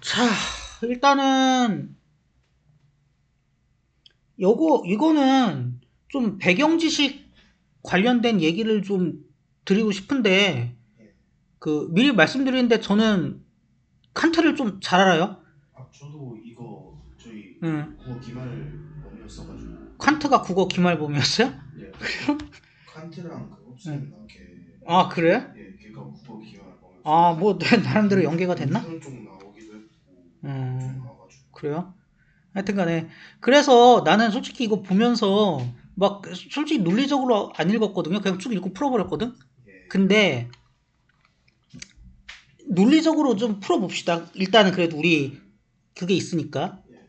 자, 일단은 이거는 좀 배경 지식 관련된 얘기를 좀 드리고 싶은데 예. 미리 말씀드리는데 저는 칸트를 좀 잘 알아요. 저도 이거 저희 음, 국어 기말범이었어가지고. 칸트가 국어 기말범이었어요? 예. 칸트랑 그 음. 홉스인가 아, 그래? 걔가 국어 아, 기말범이었어가지고 뭐 나름대로 연계가 됐나? 운전 쪽 나오기도 했고 좀 음, 나와가지고. 그래요? 하여튼간에 그래서 나는 솔직히 이거 보면서 막 솔직히 논리적으로 안 읽었거든요. 그냥 쭉 읽고 풀어버렸거든. 예. 근데 논리적으로 좀 풀어봅시다. 일단은 그래도 우리 그게 있으니까. 예.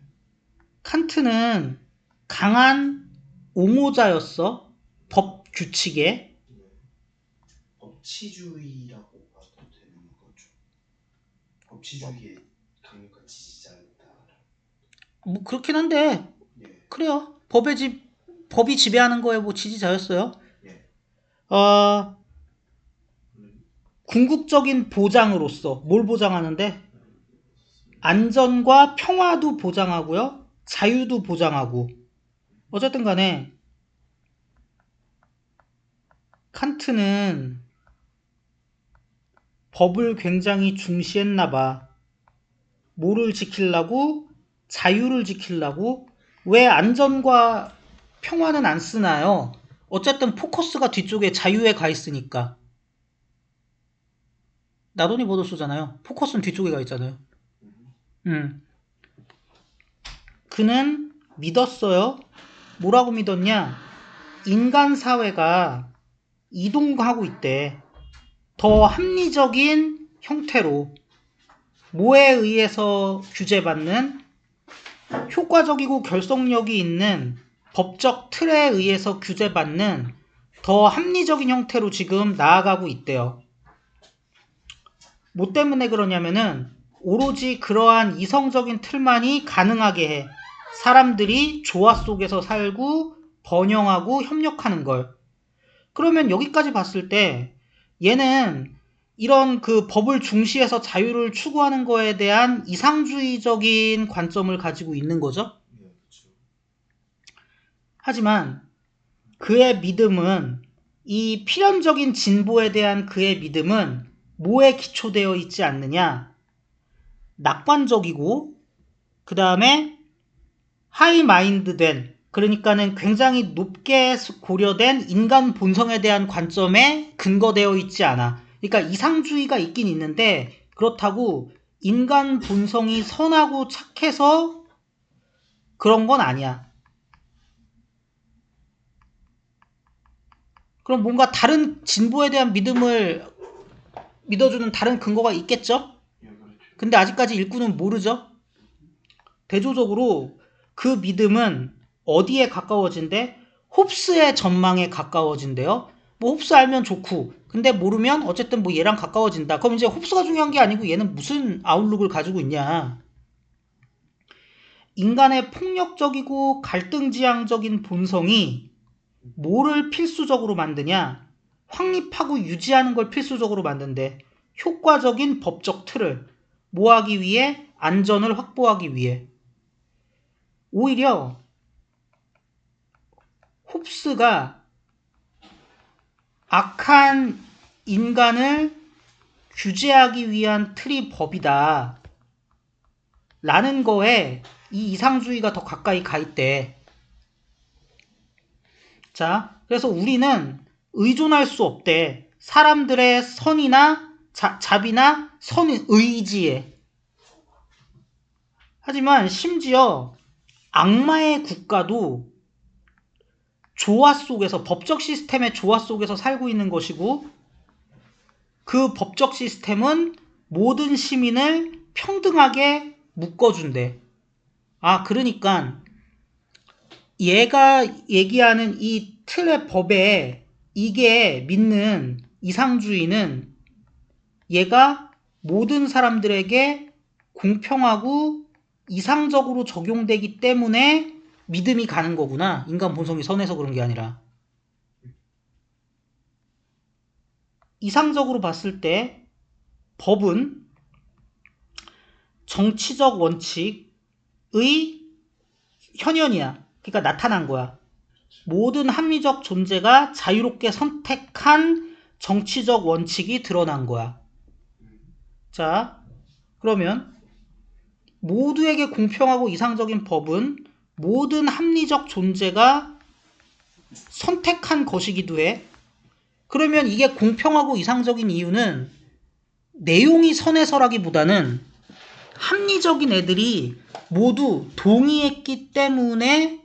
칸트는 강한 옹호자였어. 법 규칙에. 예. 법치주의라고 봐도 되는 거죠. 법치주의의 강력한 지지자였다. 뭐 그렇긴 한데 예. 그래요. 법이 지배하는 거에 뭐 지지자였어요. 예. 어, 음, 궁극적인 보장으로서 뭘 보장하는데 안전과 평화도 보장하고요. 자유도 보장하고. 어쨌든 간에 칸트는 법을 굉장히 중시했나 봐. 뭐를 지키려고? 자유를 지키려고? 왜 안전과 평화는 안 쓰나요? 어쨌든 포커스가 뒤쪽에 자유에 가 있으니까. 나도니 모도쏘잖아요. 포커스는 뒤쪽에 가 있잖아요. 음, 음. 그는 믿었어요. 뭐라고 믿었냐? 인간 사회가 이동하고 있대. 더 합리적인 형태로 뭐에 의해서 규제받는 효과적이고 결속력이 있는 법적 틀에 의해서 규제받는 더 합리적인 형태로 지금 나아가고 있대요. 뭐 때문에 그러냐면은 오로지 그러한 이성적인 틀만이 가능하게 해. 사람들이 조화 속에서 살고 번영하고 협력하는 걸. 그러면 여기까지 봤을 때 얘는 이런 그 법을 중시해서 자유를 추구하는 거에 대한 이상주의적인 관점을 가지고 있는 거죠. 예. 그렇죠. 하지만 그의 믿음은 이 필연적인 진보에 대한 그의 믿음은 뭐에 기초되어 있지 않느냐? 낙관적이고 그 다음에 하이마인드된 그러니까는 굉장히 높게 고려된 인간 본성에 대한 관점에 근거되어 있지 않아. 그러니까 이상주의가 있긴 있는데 그렇다고 인간 본성이 선하고 착해서 그런 건 아니야. 그럼 뭔가 다른 진보에 대한 믿음을 믿어주는 다른 근거가 있겠죠? 예. 그렇죠. 근데 아직까지 일꾼은 모르죠? 대조적으로 그 믿음은 어디에 가까워진대? 홉스의 전망에 가까워진대요. 뭐 홉스 알면 좋고 근데 모르면 어쨌든 뭐 얘랑 가까워진다. 그럼 이제 홉스가 중요한 게 아니고 얘는 무슨 아웃룩을 가지고 있냐. 인간의 폭력적이고 갈등지향적인 본성이 뭐를 필수적으로 만드냐. 확립하고 유지하는 걸 필수적으로 만든대. 효과적인 법적 틀을 뭐 하기 위해? 안전을 확보하기 위해. 오히려 홉스가 악한 인간을 규제하기 위한 틀이 법이다. 라는 거에 이 이상주의가 더 가까이 가 있대. 자, 그래서 우리는 의존할 수 없대. 사람들의 선이나 자비나 선의 의지에. 하지만 심지어 악마의 국가도 조화 속에서 법적 시스템의 조화 속에서 살고 있는 것이고 그 법적 시스템은 모든 시민을 평등하게 묶어준대. 아, 그러니까 얘가 얘기하는 이 틀의 법에 이게 믿는 이상주의는 얘가 모든 사람들에게 공평하고 이상적으로 적용되기 때문에 믿음이 가는 거구나. 인간 본성이 선해서 그런 게 아니라. 이상적으로 봤을 때 법은 정치적 원칙의 현현이야. 그러니까 나타난 거야. 모든 합리적 존재가 자유롭게 선택한 정치적 원칙이 드러난 거야. 자, 그러면 모두에게 공평하고 이상적인 법은 모든 합리적 존재가 선택한 것이기도 해. 그러면 이게 공평하고 이상적인 이유는 내용이 선에서라기보다는 합리적인 애들이 모두 동의했기 때문에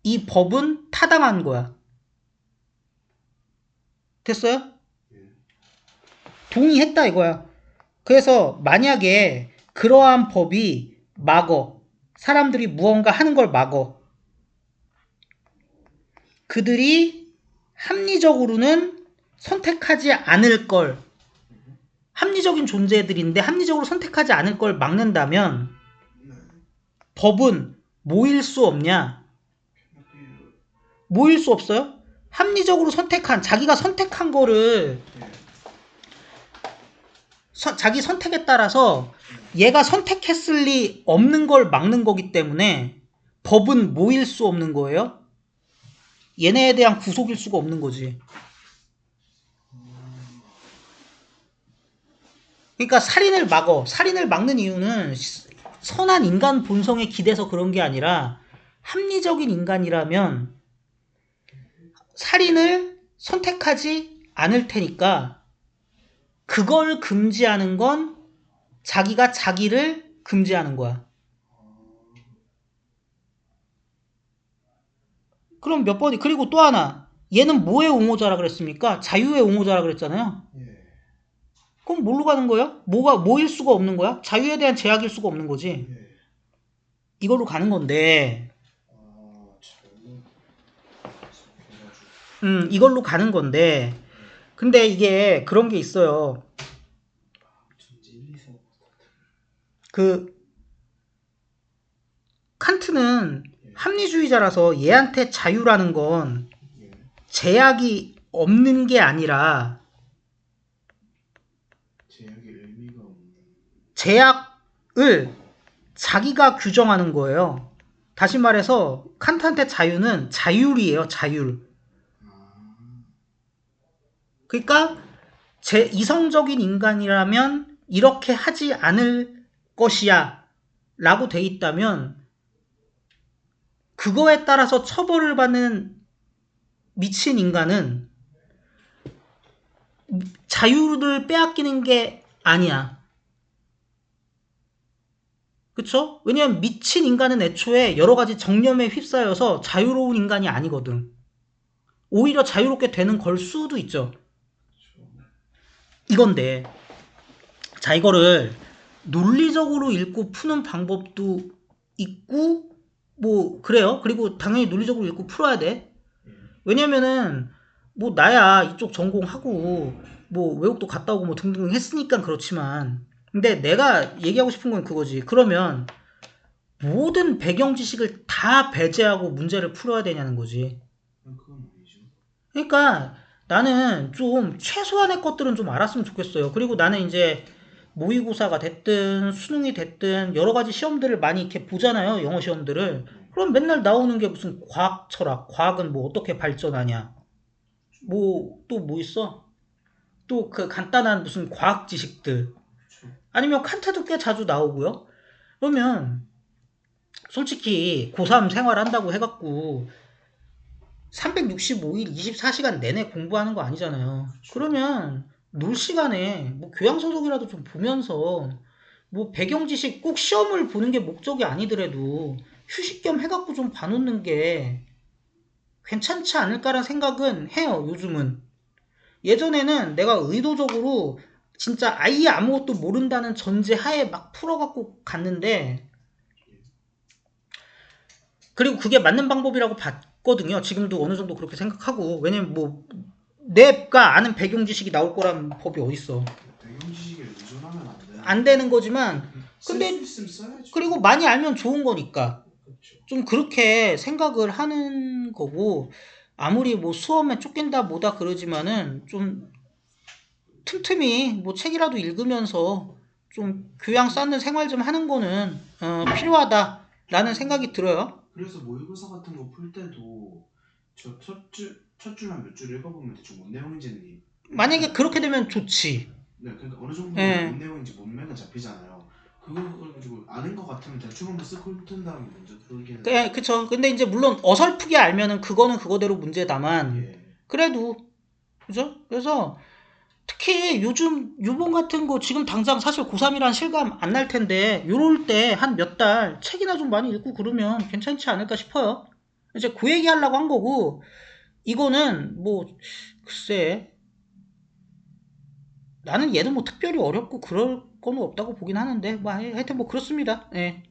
이 법은 타당한 거야. 됐어요? 동의했다 이거야. 그래서 만약에 그러한 법이 막어, 사람들이 무언가 하는 걸 막어, 그들이 합리적으로는 선택하지 않을 걸, 합리적인 존재들인데 합리적으로 선택하지 않을 걸 막는다면 법은 모일 수 없냐? 모일 수 없어요? 합리적으로 선택한, 자기가 선택한 거를 자기 선택에 따라서 얘가 선택했을 리 없는 걸 막는 거기 때문에 법은 모일 수 없는 거예요. 얘네에 대한 구속일 수가 없는 거지. 그러니까 살인을 막어. 살인을 막는 이유는 선한 인간 본성에 기대서 그런 게 아니라 합리적인 인간이라면 살인을 선택하지 않을 테니까 그걸 금지하는 건 자기가 자기를 금지하는 거야. 그럼 몇 번이, 그리고 또 하나, 얘는 뭐의 옹호자라 그랬습니까? 자유의 옹호자라 그랬잖아요. 그럼 뭘로 가는 거예요? 뭐가 뭐일 수가 없는 거야? 자유에 대한 제약일 수가 없는 거지. 이걸로 가는 건데, 이걸로 가는 건데, 근데 이게 그런 게 있어요. 칸트는 합리주의자라서 얘한테 자유라는 건 제약이 없는 게 아니라 제약을 자기가 규정하는 거예요. 다시 말해서 칸트한테 자유는 자율이에요. 자율. 그러니까 이성적인 인간이라면 이렇게 하지 않을 것이야 라고 돼 있다면 그거에 따라서 처벌을 받는 미친 인간은 자유를 빼앗기는 게 아니야. 그쵸? 왜냐면 미친 인간은 애초에 여러 가지 정념에 휩싸여서 자유로운 인간이 아니거든. 오히려 자유롭게 되는 걸 수도 있죠. 이건데, 자, 이거를 논리적으로 읽고 푸는 방법도 있고, 뭐, 그래요. 그리고 당연히 논리적으로 읽고 풀어야 돼. 왜냐면은, 뭐, 나야 이쪽 전공하고, 뭐, 외국도 갔다 오고 뭐 등등 했으니까 그렇지만, 근데 내가 얘기하고 싶은 건 그거지. 그러면, 모든 배경 지식을 다 배제하고 문제를 풀어야 되냐는 거지. 그러니까, 나는 좀 최소한의 것들은 좀 알았으면 좋겠어요. 그리고 나는 이제 모의고사가 됐든 수능이 됐든 여러 가지 시험들을 많이 이렇게 보잖아요. 영어 시험들을. 그럼 맨날 나오는 게 무슨 과학 철학, 과학은 뭐 어떻게 발전하냐. 뭐 또 뭐 있어? 또 그 간단한 무슨 과학 지식들. 아니면 칸트도 꽤 자주 나오고요. 그러면 솔직히 고3 생활한다고 해갖고 365일 24시간 내내 공부하는 거 아니잖아요. 그러면 놀 시간에 뭐 교양소설이라도 좀 보면서 뭐 배경 지식 꼭 시험을 보는 게 목적이 아니더라도 휴식 겸 해갖고 좀 봐놓는 게 괜찮지 않을까라는 생각은 해요. 요즘은. 예전에는 내가 의도적으로 진짜 아예 아무것도 모른다는 전제하에 막 풀어갖고 갔는데, 그리고 그게 맞는 방법이라고 봤거든요. 지금도 어느 정도 그렇게 생각하고. 왜냐면 뭐 내가 아는 배경 지식이 나올 거란 법이 어딨어. 배경 지식에 의존하면 안 되는 거지만, 근데 쓸수 있으면 써야죠. 그리고 많이 알면 좋은 거니까 그렇죠. 좀 그렇게 생각을 하는 거고, 아무리 뭐 수험에 쫓긴다 뭐다 그러지만은 좀 틈틈이 뭐 책이라도 읽으면서 좀 교양 쌓는 생활 좀 하는 거는 필요하다라는 생각이 들어요. 그래서 모의고사 같은 거 풀 때도 저 첫 줄만 몇 줄 읽어보면 대충 뭔 내용인지는 만약에 그렇게 되면 좋지. 네, 그러니까 어느 정도 예. 뭔 내용인지 문맥은 잡히잖아요. 그걸 가지고 아는 것 같으면 대충 한번 쓱 훑은 다음에 먼저 풀기는. 예, 그쵸. 근데 이제 물론 어설프게 알면은 그거는 그거대로 문제다만 예. 그래도 그죠? 그래서 특히 요즘 유본 같은 거 지금 당장 사실 고3이란 실감 안 날 텐데 요럴 때 한 몇 달 책이나 좀 많이 읽고 그러면 괜찮지 않을까 싶어요. 이제 그 얘기 하려고 한 거고 이거는 뭐 글쎄 나는 얘도 뭐 특별히 어렵고 그럴 거는 없다고 보긴 하는데 뭐 하여튼 뭐 그렇습니다. 예.